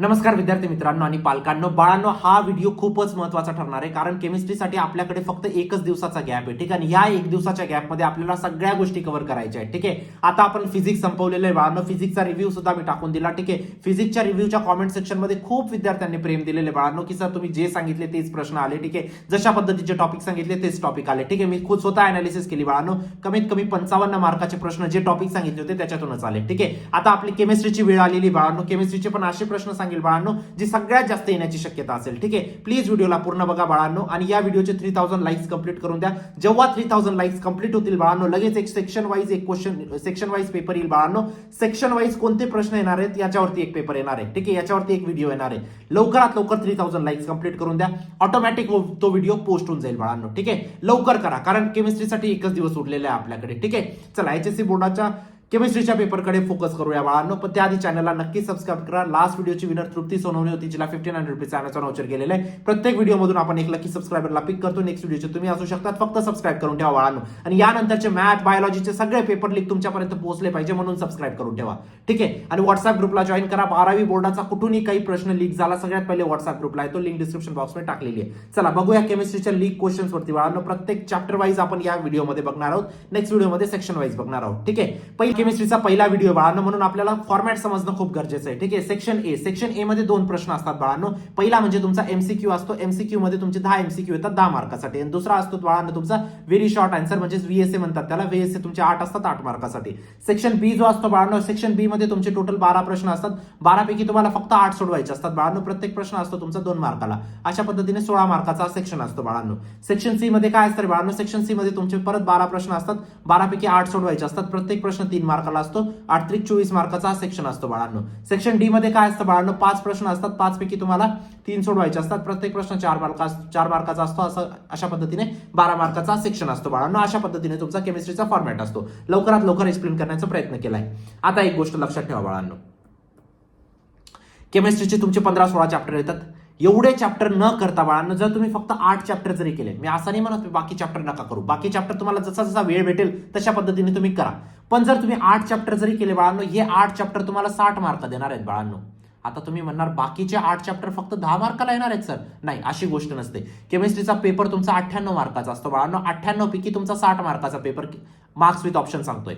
नमस्कार विद्यार्थी मित्रांनो आणि पालकांनो, बाळांनो, हा व्हिडिओ खूपच महत्त्वाचा ठरणार आहे कारण केमिस्ट्रीसाठी आपल्याकडे फक्त एकच दिवसाचा गॅप आहे. ठीक आहे, आणि या एक दिवसाच्या गॅपमध्ये आपल्याला सगळ्या गोष्टी कव्हर करायच्या आहेत. ठीक आहे, आता आपण फिजिक्स संपवलेलं आहे बाळांनो. फिजिक्सचा रिव्ह्यू सुद्धा मी टाकून दिला. ठीक आहे, फिजिक्सच्या रिव्ह्यूच्या कॉमेंट सेक्शनमध्ये खूप विद्यार्थ्यांनी प्रेम दिलेले बाळांनो की सर तुम्ही जे सांगितले तेच प्रश्न आले. ठीक आहे, जशा पद्धतीचे टॉपिक सांगितले तेच टॉपिक आले. ठीक आहे, मी खुद स्वतः अनालिसिस केली बाळांनो. कमीत कमी 55 मार्काचे प्रश्न जे टॉपिक सांगितले होते त्याच्यातूनच आले. ठीक आहे, आता आपली केमिस्ट्रीची वेळ आलेली बाळांनो. केमिस्ट्रीचे पण असे प्रश्न सांगेल बाळांनो जी सगळ्यात जास्त येण्याची शक्यता असेल. ठीक आहे, प्लीज व्हिडिओला पूर्ण बघा बाळांनो आणि या व्हिडिओचे 3000 लाईक्स कंप्लीट करून द्या. जेव्हा 3000 लाईक्स कंप्लीट होतील बाळांनो, लगेच एक सेक्शन वाईज पेपर येईल बाळांनो. सेक्शन वाईज कोणते प्रश्न येणार आहेत याच्यावरती एक पेपर येणार आहे. ठीक आहे, याच्यावरती एक व्हिडिओ येणार आहे. लवकरात लवकर 3000 लाईक्स कंप्लीट करून द्या. ऑटोमॅटिक तो व्हिडिओ पोस्ट होऊन जाईल बाळांनो. ठीक आहे, लवकर करा कारण केमिस्ट्रीसाठी एकच दिवस उरलेला आहे आपल्याकडे. ठीक आहे, चला एचएससी बोर्डाच्या केमिस्ट्रीच्या पेपरकडे फोकस करूया बाळांनो. पण त्याआधी चॅनलला नक्की सबस्क्राईब करा. लास्ट व्हिडिओची विनर तृप्ती सोनवणे होती, जिला 1500 रुपये अमेझॉन व्हाउचर गेलेलं आहे. प्रत्येक व्हिडिओमधून आपण एक लकी सबस्क्रायबरला पिक करतो. नेक्स्ट व्हिडिओचे तुम्ही असू शकतात. फक्त सबस्क्राईब करून ठेवा बाळांनो. आणि यानंतरचे मॅथ बायोलॉजीचे सगळे पेपर लिंक तुमच्यापर्यंत पोहोचले पाहिजे म्हणून सबस्क्राईब करून ठेवा. ठीक आहे, आणि व्हॉट्सअप ग्रुपला जॉईन करा. 12वी बोर्डाचा कुठूनही काही प्रश्न लीक झाला सगळ्यात पहिले व्हॉट्सअप ग्रुपला आहे, तो लिंक डिस्क्रिप्शन बॉक्समध्ये टाकलेली आहे. चला बघूया केमिस्ट्रीच्या लीक क्वेश्चन्स वरती बाळांनो. प्रत्येक चॅप्टर वाईज आपण या व्हिडिओमध्ये बघणार आहोत. नेक्स्ट व्हिडिओमध्ये सेक्शन वाईज बघणार आहोत. ठीक आहे, पहिला केमिस्ट्रीचा पहिला व्हिडिओ बाळांनो म्हणून आपल्याला फॉर्मॅट समजणं खूप गरजेचं आहे. ठीक आहे, सेक्शन ए मध्ये 2 प्रश्न असतात बाळांनो. पहिला म्हणजे तुमचा एमसीक्यू असतो. एमसीक्यू मध्ये तुमचे 10 एमसीक्यू येतात 10 मार्कासाठी. आणि दुसरा असतो बाळांनो तुमचा व्हेरी शॉर्ट आन्सर म्हणजे व्हीएसए म्हणतात त्याला. व्हीएसए तुमचे 8 असतात 8 मार्कासाठी. सेक्शन बी जो असतो बाळांनो, सेक्शन बी मध्ये तुमचे टोटल 12 प्रश्न असतात. 12 पैकी तुम्हाला फक्त 8 सोडवायचे असतात बाळांनो. प्रत्येक प्रश्न असतो तुमचा 2 मार्काला. अशा पद्धतीने 16 मार्काचा सेक्शन असतो बाळांनो. सेक्शन सी मध्ये काय असतं बाळांनो, सेक्शन सी मध्ये तुमचे परत 12 प्रश्न असतात. 12 पैकी 8 सोडवायचे असतात. प्रत्येक प्रश्न 3 मार्काला असतो. 8 त्रिक 24 मार्काचा सेक्शन असतो बाळांनो. सेक्शन डी मध्ये काय असतं बाळांनो, 5 प्रश्न असतात. 5 पैकी तुम्हाला 3 सोडवायचे असतात. प्रत्येक प्रश्न 4 मार्काचा असतो. अशा पद्धतीने 12 मार्काचा सेक्शन असतो बाळांनो. अशा पद्धतीने तुमचा केमिस्ट्रीचा फॉर्मॅट असतो. लवकरात लवकर एक्सप्लेन करण्याचा प्रयत्न केलाय. आता एक गोष्ट लक्षात ठेवा बाळांनो, केमिस्ट्रीचे तुमचे 15-16 चॅप्टर येतात. एवढे चॅप्टर न करता बाळांनो, जर तुम्ही फक्त 8 चॅप्टर जरी केले, मी असं नाही म्हणत बाकी चॅप्टर नका करू. बाकी चॅप्टर तुम्हाला जसा जसा वेळ भेटेल तशा पद्धतीने तुम्ही करा. पण जर तुम्ही 8 चॅप्टर जरी केले बाळांनो, हे 8 चॅप्टर तुम्हाला 60 मार्क देणार आहेत बाळांनो. आता तुम्ही म्हणणार बाकीचे 8 चॅप्टर फक्त 10 मार्काला येणार आहेत सर. नाही, अशी गोष्ट नसते. केमिस्ट्रीचा पेपर तुमचा 98 मार्काचा असतो बाळांनो. 98 पैकी तुमचा 60 मार्काचा पेपर मार्क्स विथ ऑप्शन सांगतोय.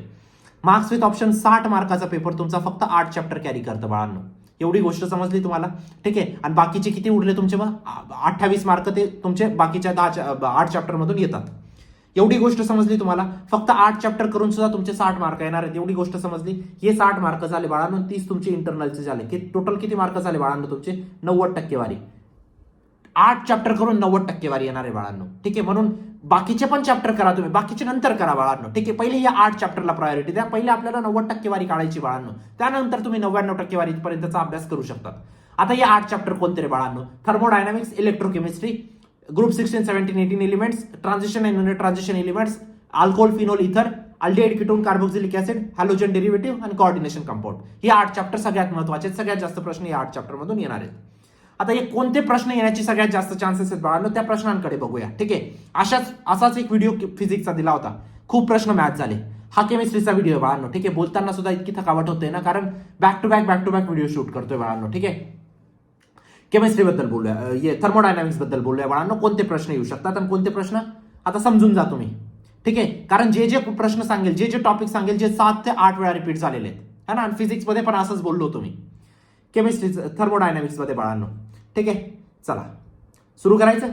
मार्क्स विथ ऑप्शन 60 मार्काचा पेपर तुमचा फक्त 8 चॅप्टर कॅरी करतं बाळांनो. एवढी गोष्ट समजली तुम्हाला. ठीक आहे, आणि बाकीचे किती उरले तुमचे, मग 28 मार्क ते तुमचे बाकीच्या 8 चॅप्टर मधून येतात. एवढी गोष्ट समजली तुम्हाला. फक्त 8 चॅप्टर करून सुद्धा तुमचे 60 मार्क येणार आहेत. एवढी गोष्ट समजली. हे 60 मार्क झाले बाळांनो. 30 तुमचे इंटरनलचे झाले. टोटल किती मार्क झाले बाळांनो तुमचे? 90 टक्केवारी. 8 चॅप्टर करून 90 टक्केवारी येणार आहे बाळांनो. ठीक आहे, म्हणून बाकीचे पण चॅप्टर करा तुम्ही, बाकीचे नंतर करा बाळांनो. ठीक आहे, पहिले या 8 चॅप्टरला प्रायोरिटी द्या. पहिले आपल्याला 90 टक्केवारी काढायची बाळांनो. त्यानंतर तुम्ही 99 टक्केवारी पर्यंतचा अभ्यास करू शकतात. आता या 8 चॅप्टर कोणते रे बाळांनो? Thermodynamics, electrochemistry, group 16, 17, 18 elements, transition and non transition elements, alcohol, phenol, ether, aldehyde, ketone, carboxylic acid, halogen derivative आणि कोऑर्डिनेशन कंपाऊंड. हे 8 चॅप्टर सगळ्यात महत्त्वाचे आहेत. सगळ्यात जास्त प्रश्न या 8 चॅप्टर मधून येणार आहेत. आता हे कोणते प्रश्न येण्याची सगळ्यात जास्त चान्सेस आहेत बाळांनो, त्या प्रश्नांकडे बघूया. ठीक आहे, असाच एक व्हिडिओ फिजिक्सचा दिला होता. खूप प्रश्न मॅच झाले. हा केमिस्ट्रीचा व्हिडिओ बाळांनो. ठीक आहे, बोलताना सुद्धा इतकी थकावट होते ना, कारण back to back video shoot करतोय बाळांनो. ठीक आहे, केमिस्ट्री बद्दल बोलूया, थर्मोडायनामिक्स बद्दल बोलूया बाळांनो. कोणते प्रश्न येऊ शकतात आणि कोणते प्रश्न आता समजून जा तुम्ही. ठीक आहे, कारण जे प्रश्न सांगेल, जे टॉपिक सांगेल, जे 7 ते 8 वेळा रिपीट झालेले आहेत है ना. आणि फिजिक्स मध्ये पण असंच बोललो तुम्ही केमिस्ट्री थर्मोडायनामिक्स मध्ये बाळांनो. ठीक आहे, चला सुरू करायचं.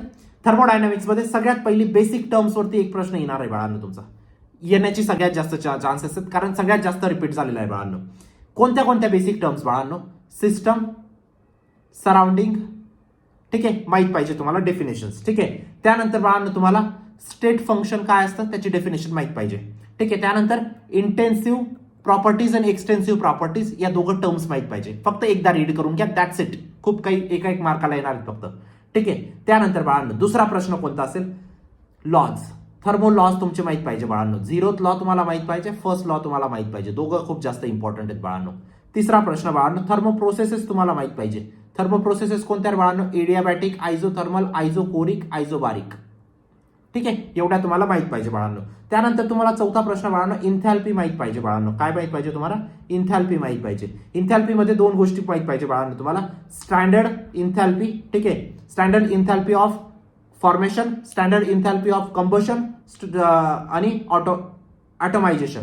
थर्मोडायनामिक्स मध्ये सगळ्यात पहिली बेसिक टर्म्स वरती एक प्रश्न येणार आहे बाळांनो. तुमचा येण्याची सगळ्यात जास्त चान्सेस आहेत कारण सगळ्यात जास्त रिपीट झालेला आहे बाळांनो. कोणत्या कोणत्या बेसिक टर्म्स बाळांनो? System, surrounding. ठीक आहे, माहित पाहिजे तुम्हाला डेफिनेशन्स. ठीक आहे, त्यानंतर बाळांनो तुम्हाला स्टेट फंक्शन काय असतं त्याची डेफिनेशन माहित पाहिजे. ठीक आहे, त्यानंतर इंटेन्सिव्ह प्रॉपर्टीज आणि एक्सटेन्सिव्ह प्रॉपर्टीज या दोघं टर्म्स माहित पाहिजे. फक्त एकदा रीड करून घ्या, दॅट्स इट. खूप काही एका एक मार्काला येणार आहेत फक्त. ठीक आहे, त्यानंतर बाळांनो दुसरा प्रश्न कोणता असेल? लॉज, थर्मो लॉज तुमचे माहित पाहिजे बाळांनो. 0th लॉ तुम्हाला माहित पाहिजे, फर्स्ट लॉ तुम्हाला माहित पाहिजे. दोघं खूप जास्त इम्पॉर्टंट आहेत बाळांनो. तिसरा प्रश्न बाळांनो, थर्मो प्रोसेसेस तुम्हाला माहित पाहिजे. थर्मो प्रोसेसेस कोणत्या बाळांनो? एडियाबॅटिक, आयझोथर्मल, आयझोकोरिक, आयझोबारिक. ठीक आहे, एवढ्या तुम्हाला माहित पाहिजे बाळांनो. त्यानंतर तुम्हाला चौथा प्रश्न बाळांनो, इन्थॅल्पी माहित पाहिजे बाळांनो. काय माहित पाहिजे तुम्हाला? इन्थॅल्पी माहित पाहिजे. इन्थॅल्पीमध्ये दोन गोष्टी माहित पाहिजे बाळांनो तुम्हाला, स्टँडर्ड इन्थॅल्पी, ठीक आहे, standard enthalpy of formation, standard enthalpy of combustion आणि ऑटोमायझेशन.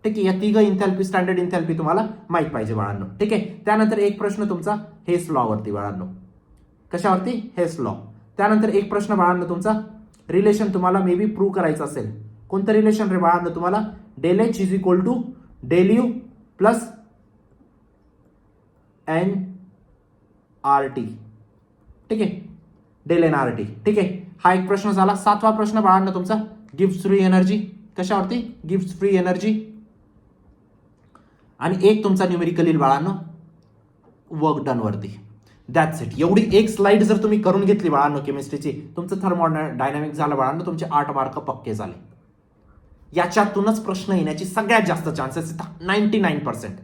ठीक आहे, या तिघ इन्थॅल्पी, स्टँडर्ड इन्थॅल्पी तुम्हाला माहित पाहिजे बाळांनो. ठीक आहे, त्यानंतर एक प्रश्न तुमचा हेस लॉ वरती बाळांनो. कशावरती? हेस लॉ. त्यानंतर एक प्रश्न बाळांनो तुमचा रिलेशन तुम्हाला मे बी प्रूव्ह करायचं असेल. कोणतं रिलेशन रे बाळांनो तुम्हाला? Del H is equal to del U plus n R T. ठीक आहे, डेल एन आर टी. ठीक आहे, हा एक प्रश्न झाला. सातवा प्रश्न बाळांनो तुमचा गिव्स फ्री एनर्जी. कशावरती? गिव्स फ्री एनर्जी. आणि एक तुमचा न्यूमेरिकल येईल बाळांनो वर्क डन वरती. That's it. एवढी एक स्लाइड जर तुम्ही करून घेतली बाळांनो केमिस्ट्रीची, तुमचं थर्मोडायनामिक झालं बाळांनो, तुमचे 8 मार्क पक्के झाले. याच्यातूनच प्रश्न येण्याची सगळ्यात जास्त चान्सेस आहेत, 99%.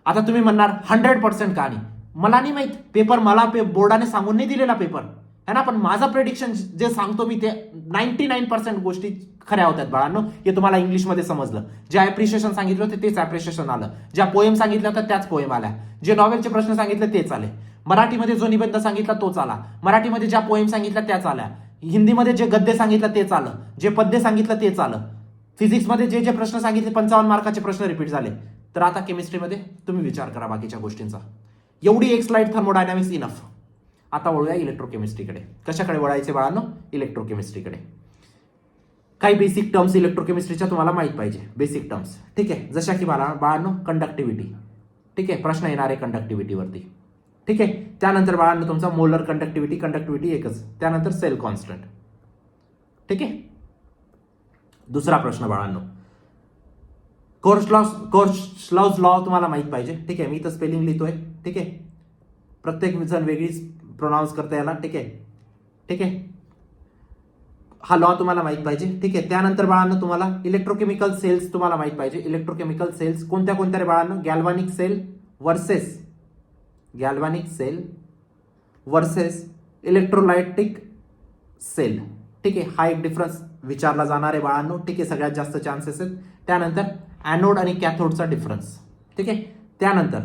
आता तुम्ही म्हणणार 100% का नाही? मला नाही माहित, पेपर मला बोर्डाने सांगून नाही दिलेला पेपर है ना, पण माझा प्रेडिक्शन जे सांगतो मी ते 99% गोष्टी खऱ्या होत्यात बाळांनो. हे तुम्हाला इंग्लिशमध्ये समजलं. जे ॲप्रिशिएशन सांगितलं होतं तेच ॲप्रिशिएशन आलं, ज्या पोएम सांगितल्या होत्या त्याच पोएम आल्या, जे नॉवेलचे प्रश्न सांगितले तेच आले, मराठीमध्ये जो निबंध सांगितला तोच आला, मराठीमध्ये ज्या पोएम सांगितल्या त्याच आल्या, हिंदीमध्ये जे गद्य सांगितलं तेच आलं, जे पद्य सांगितलं तेच आलं, फिजिक्समध्ये जे जे प्रश्न सांगितले 55 मार्काचे प्रश्न रिपीट झाले. तर आता केमिस्ट्रीमध्ये तुम्ही विचार करा बाकीच्या गोष्टींचा. एवढी एक स्लाइड थर्मोडायनामिक्स इनफ. आता वळूया इलेक्ट्रोकेमिस्ट्रीकडे. कशाकडे वळायचे बाळांनो? इलेक्ट्रोकेमिस्ट्रीकडे. काही बेसिक टर्म्स इलेक्ट्रोकेमिस्ट्रीच्या तुम्हाला माहित पाहिजे, बेसिक टर्म्स. ठीक आहे, जशा की बाळांनो कंडक्टिव्हिटी. ठीक आहे, प्रश्न येणार आहे कंडक्टिव्हिटीवरती. ठीक आहे, त्यानंतर बाळांनो तुमचा मोलर कंडक्टिव्हिटी, कंडक्टिव्हिटी एकच. त्यानंतर सेल कॉन्स्टंट. ठीक आहे, दुसरा प्रश्न बाळांनो कोर्सलॉज लॉ तुम्हाला माहित पाहिजे. ठीक आहे, मी तर स्पेलिंग लिहितोय. ठीक आहे, प्रत्येक जण वेगळीच प्रोनाऊन्स करता याला. ठीक आहे, ठीक आहे, हा लॉ तुम्हाला माहित पाहिजे. ठीक आहे, त्यानंतर बाळांनो तुम्हाला इलेक्ट्रोकेमिकल सेल्स तुम्हाला माहित पाहिजे. इलेक्ट्रोकेमिकल सेल्स कोणत्या कोणत्या रे बाळांनो? Galvanic cell versus electrolytic cell. ठीक आहे, हा एक डिफरन्स विचारला जाणार आहे बाळांनो. ठीक आहे, सगळ्यात जास्त चान्सेस आहेत. त्यानंतर ॲनोड आणि कॅथोडचा डिफरन्स. ठीक आहे, त्यानंतर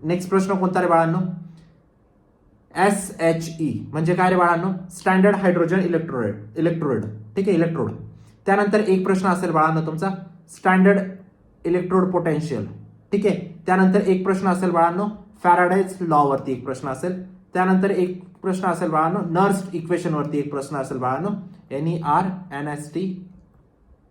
नेक्स्ट प्रश्न कोणता रे बाळांनो? SHE म्हणजे काय रे बाळांनो? Standard hydrogen electrode. ठीक आहे, इलेक्ट्रोड. त्यानंतर एक प्रश्न असेल बाळांनो तुमचा स्टँडर्ड इलेक्ट्रोड पोटेन्शियल. ठीक आहे, त्यानंतर एक प्रश्न असेल बाळांनो फॅराडेज लॉ वरती एक प्रश्न असेल. त्यानंतर एक प्रश्न असेल बाळांनो नर्स्ट इक्वेशन वरती एक प्रश्न असेल बाळांनो, NERNST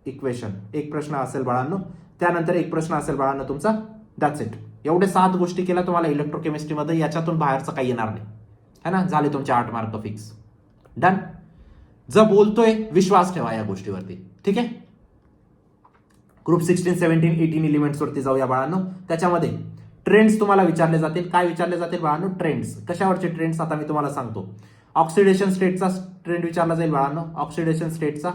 इक्वेशन एक प्रश्न असेल बाळांनो. त्यानंतर एक प्रश्न असेल बाळांनो तुमचा. That's it. एवढे 7 गोष्टी केल्या तुम्हाला इलेक्ट्रोकेमिस्ट्रीमध्ये, याच्यातून बाहेरचं काही येणार नाही है ना. झाले तुमचे 8 मार्क फिक्स. डन. जर बोलतोय विश्वास ठेवा या गोष्टीवरती. ठीक आहे, ग्रुप 16, 17, 18 एलिमेंट्स वरती जाऊया बाळांनो. त्याच्यामध्ये ट्रेंड्स तुम्हाला विचारले जातील. काय विचारले जातील बाळांनो? ट्रेंड्स. कशावरचे ट्रेंड्स आता मी तुम्हाला सांगतो. ऑक्सिडेशन स्टेटचा ट्रेंड विचारला जाईल बाळांनो, ऑक्सिडेशन स्टेटचा.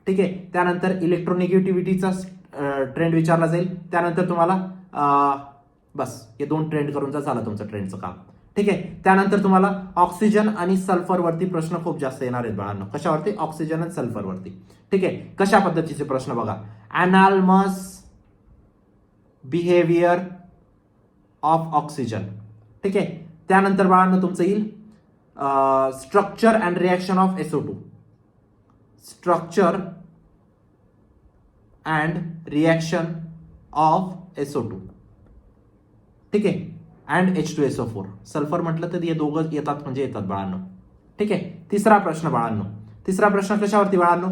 ठीक आहे, त्यानंतर इलेक्ट्रोनिगेटिव्हिटीचा ट्रेंड विचारला जाईल. त्यानंतर तुम्हाला बस हे 2 ट्रेंड करून झालं तुमचं ट्रेंडचं काम. ठीक आहे, त्यानंतर तुम्हाला ऑक्सिजन आणि सल्फर वरती प्रश्न खूप जास्त येणार आहेत बाळांनो. कशावरती? ऑक्सिजन आणि सल्फर वरती. ठीक आहे, कशा पद्धतीचे प्रश्न बघा. अनालमस बिहेवियर ऑफ ऑक्सिजन. ठीक आहे, त्यानंतर बाळांनो तुमचं येईल structure and reaction of SO2. Structure and reaction of SO2. ठीक आहे, अँड H2SO4. सल्फर म्हटलं तर हे दोघं येतात म्हणजे येतात बाळांनो. ठीक आहे, तिसरा प्रश्न बाळांनो. तिसरा प्रश्न कशावरती बाळांनो?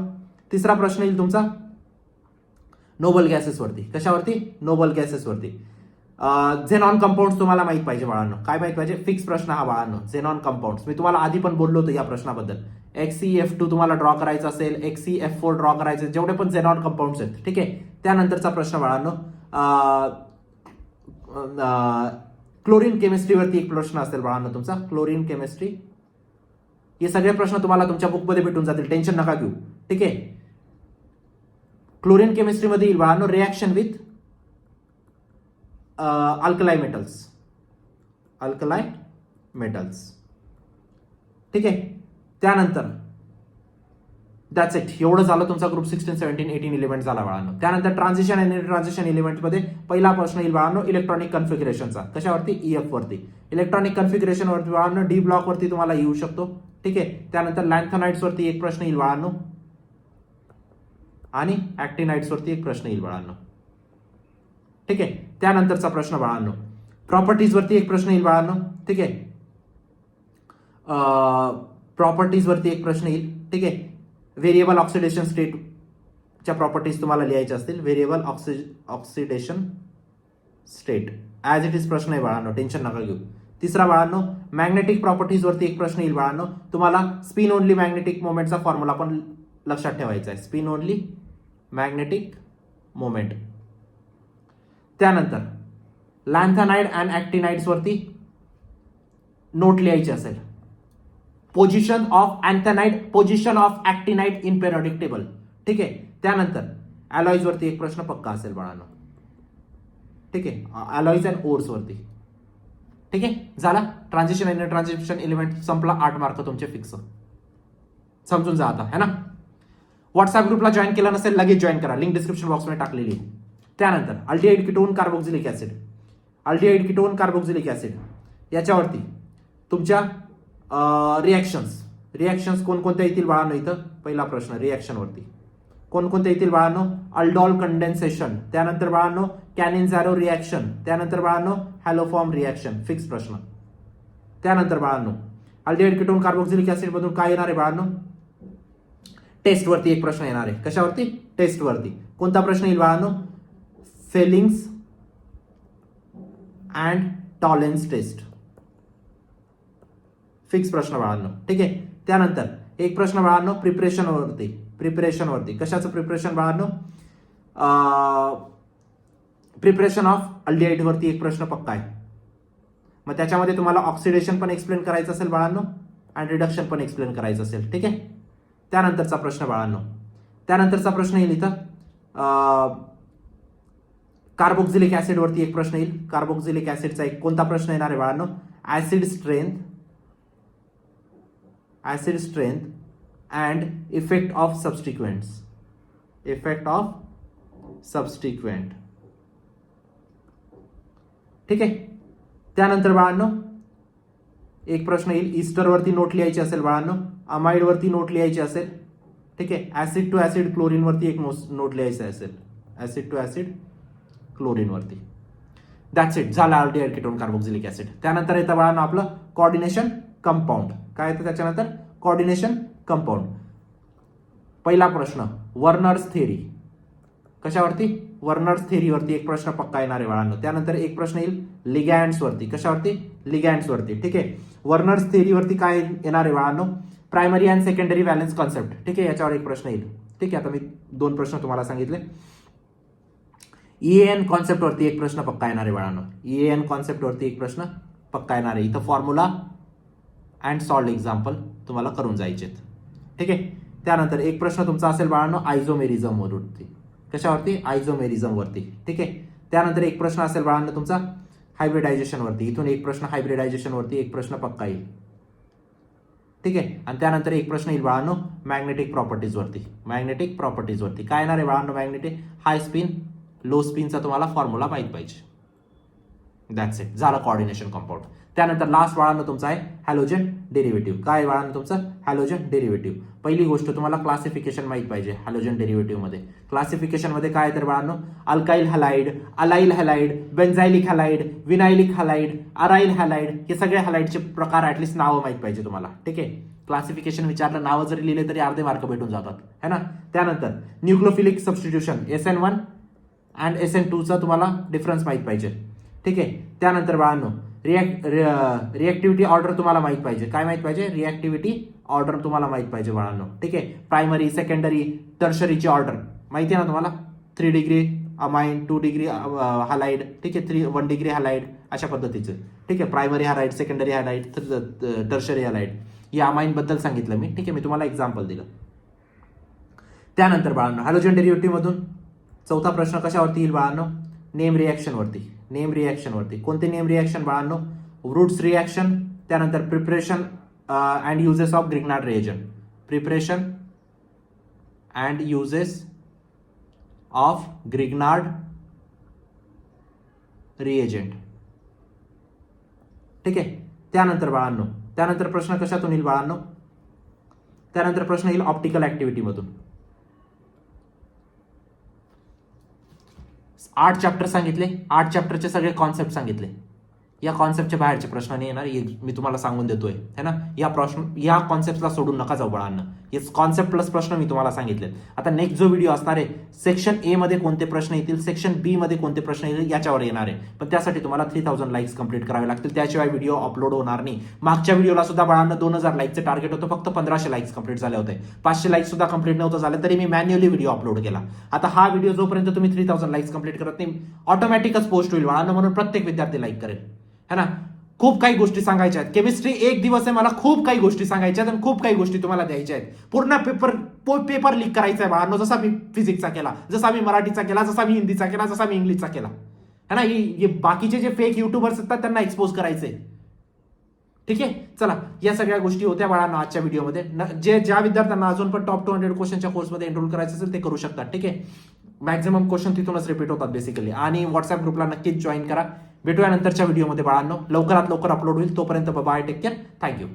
तिसरा प्रश्न येईल तुमचा नोबल गॅसेस वरती. कशावरती? नोबल गॅसेस वरती. झेनॉन कंपाऊंड तुम्हाला माहित पाहिजे बाळांनो. काय माहित पाहिजे? फिक्स प्रश्न हा बाळांनो. झेनॉन कंपाऊंड मी तुम्हाला आधी पण बोललो होतो या प्रश्नाबद्दल. XeF2 तुम्हाला ड्रॉ करायचं असेल, XeF4 ड्रॉ करायचे, जेवढे पण झेनॉन कंपाऊंड्स आहेत. ठीक आहे, त्यानंतरचा प्रश्न बाळांनो क्लोरीन केमिस्ट्रीवरती एक प्रश्न असेल बाळांनो तुमचा. Chlorine chemistry. हे सगळे प्रश्न तुम्हाला तुमच्या बुकमध्ये भेटून जातील, टेन्शन नका घेऊ. ठीक आहे, क्लोरीन केमिस्ट्रीमध्ये येईल बाळांनो रिॲक्शन विथ अल्कलाय मेटल्स. ठीक आहे, त्यानंतर दॅट्स इट. एवढं झालं तुमचा ग्रुप 16, 17, 18 इलिमेंट झाला बाळांनो. त्यानंतर ट्रान्झिशन आणि ट्रान्झिशन इलिमेंटमध्ये पहिला प्रश्न येईल बाळांनो इलेक्ट्रॉनिक कन्फिगरेशनचा. कशावरती? EF वरती. इलेक्ट्रॉनिक कन्फिगरेशन वरती बाळांनो डी ब्लॉक वरती तुम्हाला येऊ शकतो. ठीक आहे. त्यानंतर लॅन्थोनाइड्स वरती एक प्रश्न येईल बाळांनो आणि ऍक्टिनाइड्स वरती एक प्रश्न येईल बाळांनो. ठीक आहे. त्यानंतरचा प्रश्न बाळांनो प्रॉपर्टीज वरती एक प्रश्न येईल बाळांनो. ठीक आहे. प्रॉपर्टीज वरती एक प्रश्न येईल. ठीक आहे. व्हेरिएबल ऑक्सिडेशन स्टेटच्या प्रॉपर्टीज तुम्हाला लिहायच्या असतील. Variable oxidation state as it is प्रश्न आहे बाळांनो, टेन्शन नका घेऊ. तिसरा बाळांनो मॅग्नेटिक प्रॉपर्टीज वरती एक प्रश्न येईल बाळांनो. तुम्हाला स्पिन ओनली मॅग्नेटिक मोमेंटचा फॉर्म्युला पण लक्षात ठेवायचा आहे. Spin only magnetic moment. त्यानंतर लॅन्थानाइड अँड ऍक्टिनाइड्स वरती नोट लिहायची असेल. Position of lanthanide, position of actinide in periodic table. ठीक आहे. त्यानंतर अलॉईज वरती एक प्रश्न पक्का असेल बाळांनो. ठीक आहे. अलॉईज अँड ओर्स वरती. ठीक आहे. झाला ट्रान्झिशन आणि ट्रान्झिशन एलिमेंट संपला. 8 मार्क तुमचे फिक्स. समजून जा आता है ना. व्हॉट्सअप ग्रुपला जॉईन केला नसेल लगेच जॉईन करा, लिंक डिस्क्रिप्शन बॉक्समध्ये टाकलेली आहे. त्यानंतर aldehyde ketone carboxylic acid, aldehyde ketone carboxylic acid याच्यावरती तुमच्या रिॲक्शन्स कोणकोणत्या येतील बाळांनो. इथं पहिला प्रश्न रिॲक्शनवरती कोणकोणत्या येतील बाळांनो. अल्डॉल कंडेन्सेशन, त्यानंतर बाळांनो कॅनिन्झॅरो रिॲक्शन, त्यानंतर बाळांनो हॅलोफॉर्म रिॲक्शन. फिक्स प्रश्न. त्यानंतर बाळांनो अल्डिहाइड कीटोन कार्बोक्सिलिक ऍसिड मधून काय येणार आहे बाळांनो. टेस्टवरती एक प्रश्न येणार आहे. कशावरती? टेस्टवरती. कोणता प्रश्न येईल बाळांनो. Fehling's and Tollens test. Fix प्रश्न बाळांनो. ठीक आहे. त्यानंतर एक प्रश्न बाळांनो प्रिपरेशनवरती. कशाचं प्रिपरेशन बाळांनो. प्रिपरेशन ऑफ अल्डिहाइड वरती एक प्रश्न पक्का आहे. मग त्याच्यामध्ये तुम्हाला ऑक्सिडेशन पण एक्सप्लेन करायचं असेल बाळांनो आणि रिडक्शन पण एक्सप्लेन करायचं असेल. ठीक आहे. त्यानंतरचा प्रश्न बाळांनो, त्यानंतरचा प्रश्न येईल इथं कार्बोक्सिलिक ऍसिड वरती एक प्रश्न येईल. कार्बोक्सिलिक ऍसिडचा एक कोणता प्रश्न येणार आहे बाळांनो. Acid strength and effect of substituent. ठीक आहे. त्यानंतर बाळांनो एक प्रश्न येईल ईस्टर वरती नोट लिहायची असेल बाळांनो. अमाइड वरती नोट लिहायची असेल. ठीक आहे. ऍसिड टू ऍसिड क्लोरीन वरती एक नोट लिहायचं असेल. ऍसिड टू ऍसिड क्लोरीन वरती. That's it. झाला अल्डिहाइड कीटोन कार्बोक्सिलिक ऍसिड. त्यानंतर येतं बाळांनो आपलं कोऑर्डिनेशन कंपाऊंड. काय येतं त्याच्यानंतर. Coordination compound. पहिला प्रश्न वर्नर्स थेरी. कशावरती. वर्नर्स थेरीवरती एक प्रश्न पक्का येणार आहे बाळांनो. त्यानंतर एक प्रश्न येईल लिगॅंड्स वरती. कशावरती. लिगॅंड्स वरती. ठीक आहे. वर्नर्स थेरीवरती काय येणार आहे बाळांनो. Primary and secondary valence concept. ठीक आहे. याच्यावर एक प्रश्न येईल. ठीक आहे. आता मी 2 प्रश्न तुम्हाला सांगितले. EAN कॉन्सेप्ट वरती एक प्रश्न पक्का येणार आहे बाळांनो. EAN कॉन्सेप्ट वरती एक प्रश्न पक्का येणार आहे. इथं फॉर्म्युला अँड सॉल्ड एक्झाम्पल तुम्हाला करून जायचे. ठीक आहे. त्यानंतर एक प्रश्न तुमचा असेल बाळांनो आयझोमेरिझम वरती. कशावरती. आयझोमेरिझम वरती. ठीक आहे. त्यानंतर एक प्रश्न असेल बाळांनो तुमचा हायब्रिडायझेशन वरती. इथून एक प्रश्न हायब्रिडायझेशन वरती एक प्रश्न पक्का येईल. ठीक आहे. आणि त्यानंतर एक प्रश्न येईल बाळांनो मॅग्नेटिक प्रॉपर्टीज वरती. मॅग्नेटिक प्रॉपर्टीज वरती काय येणार आहे बाळांनो. मॅग्नेटिक हाय स्पिन लो स्पिनचा तुम्हाला फॉर्म्युला माहित पाहिजे. That's it. झालं कोऑर्डिनेशन कंपाऊंड. त्यानंतर लास्ट बाळांनो तुमचा आहे हॅलोजन डेरिव्हेटिव्ह. काय बाळांनो तुमचं हॅलोजन डेरिव्हेटिव्ह. पहिली गोष्ट तुम्हाला क्लासिफिकेशन माहित पाहिजे हॅलोजन डेरिव्हेटिव्ह मध्ये. क्लासिफिकेशन मध्ये काय तर बाळांनो alkyl halide, allyl halide, benzylic halide, vinylic halide, aryl halide हे सगळे हॅलाइडचे प्रकार ऍटलीस्ट नावं माहित पाहिजे तुम्हाला. ठीक आहे. क्लासिफिकेशन विचारलं नावं जरी लिहिले तरी अर्धे मार्क भेटून जातात है ना. त्यानंतर न्यूक्लियोफिलिक सबस्टिट्यूशन SN1 अँड SN2चा तुम्हाला डिफरन्स माहित पाहिजे. ठीक आहे. त्यानंतर बाळांनो रिॲक्टिव्हिटी ऑर्डर तुम्हाला माहित पाहिजे. काय माहित पाहिजे. रिॲक्टिव्हिटी ऑर्डर तुम्हाला माहित पाहिजे बाळांनो. ठीक आहे. प्रायमरी, सेकंडरी, टर्शरीची ऑर्डर माहिती आहे ना तुम्हाला. 3 डिग्री अमाइन, 2 डिग्री हॅलाइड. ठीक आहे. 1 डिग्री हॅलाइड अशा पद्धतीचे. ठीक आहे. Primary halide, secondary halide, tertiary halide या अमाइन बद्दल सांगितलं मी. ठीक आहे. मी तुम्हाला एक्झाम्पल दिलं. त्यानंतर बाळांनो हॅलोजन डेरिव्हेटिव्ह मधून चौथा प्रश्न कशावरती येईल बाळांनो. नेम रिॲक्शन वरती. नेम रिॲक्शन वरती कोणते नेम रिॲक्शन बाळांनो. Wurtz reaction. त्यानंतर preparation and uses of Grignard reagent. Preparation and uses of Grignard reagent. ठीक आहे. त्यानंतर बाळांनो, त्यानंतर प्रश्न कशातून येईल बाळांनो? त्यानंतर प्रश्न येईल ऑप्टिकल ऍक्टिव्हिटीमधून. 8 चॅप्टर सांगितले, 8 चॅप्टरचे सगळे कॉन्सेप्ट सांगितले. या कॉन्सेप्टच्या बाहेरचे प्रश्न नाही येणार, मी तुम्हाला सांगून देतोय है ना. या कॉन्सेप्टला सोडून नका जाऊ बाळांना. हे कॉन्सेप्ट प्लस प्रश्न मी तुम्हाला सांगितले. आता नेक्स्ट जो व्हिडिओ असणार आहे, सेक्शन ए मध्ये कोणते प्रश्न येतील, सेक्शन बी मध्ये कोणते प्रश्न येतील याच्यावर येणार आहे. पण त्यासाठी तुम्हाला 3000 लाईक्स कंप्लीट करावे लागतील, त्याशिवाय व्हिडिओ अपलोड होणार नाही. मागच्या व्हिडिओला सुद्धा बाळांना 2000 लाईकचे टार्गेट होतं, फक्त 1500 लाईक्स कंप्लीट झाले होते. 500 लाईक्स सुद्धा कंप्लीट नव्हतं झालं तरी मी मॅन्युअली व्हिडिओ अपलोड केला. आता हा व्हिडिओ जोपर्यंत तुम्ही 3000 लाईक्स कंप्लीट करत नाही, ऑटोमॅटिकच पोस्ट होईल बाळांना, म्हणून प्रत्येक विद्यार्थी लाईक करेल है ना. खूप काही गोष्टी सांगायच्या आहेत. केमिस्ट्री एक दिवस आहे, मला खूप काही गोष्टी सांगायच्या आहेत आणि खूप काही गोष्टी तुम्हाला द्यायच्या आहेत. पूर्ण पेपर लीक करायचा आहे बाळांनो, जसा मी फिजिक्सचा केला, जसा मी मराठीचा केला, जसा मी हिंदीचा केला, जसा मी इंग्लिशचा केला है ना. हे बाकीचे जे फेक युट्यूबर्स असतात त्यांना एक्सपोज करायचंय. ठीक आहे. चला, या सगळ्या गोष्टी होत्या बाळांनो आजच्या व्हिडिओमध्ये. ज्या विद्यार्थ्यांना अजून पण टॉप 200 क्वेश्चनच्या कोर्समध्ये एनरोल करायचं असेल ते करू शकतात. ठीक आहे. मॅक्झिमम क्वेश्चन तिथूनच रिपीट होतात बेसिकली. आणि व्हॉट्सअप ग्रुपला नक्कीच जॉईन करा. भेटूया नंतरच्या व्हिडिओमध्ये बाळांनो, लवकरात लवकर अपलोड होईल. तोपर्यंत बाय, टेक केअर, थँक्यू.